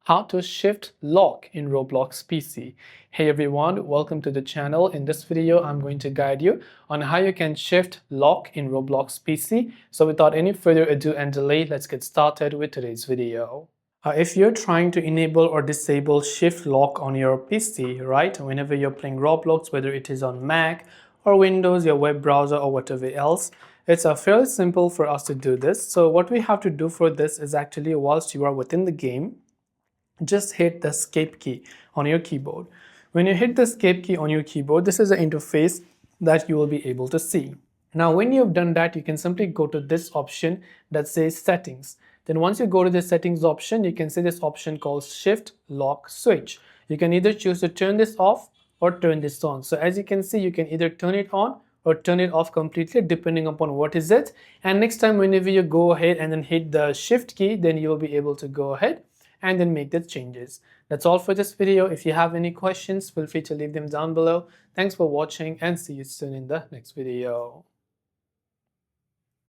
How to shift lock in Roblox PC. Hey everyone, welcome to the channel. In this video, I'm going to guide you on how you can shift lock in Roblox PC. So without any further ado and delay, let's get started with today's video. If you're trying to enable or disable shift lock on your PC, right, whenever you're playing Roblox, whether it is on Mac or Windows, your web browser or whatever else, it's fairly simple for us to do this. So what we have to do for this is actually, whilst you are within the game, just hit the escape key on your keyboard. When you hit the escape key on your keyboard, this is the interface that you will be able to see. Now, when you've done that, you can simply go to this option that says settings. Then once you go to the settings option, you can see this option called shift lock switch. You can either choose to turn this off or turn this on. So as you can see, you can either turn it on or turn it off completely depending upon what is it. And next time whenever you go ahead and then hit the shift key, then you will be able to go ahead and then make the changes. That's all for this video. If you have any questions, feel free to leave them down below. Thanks for watching and see you soon in the next video.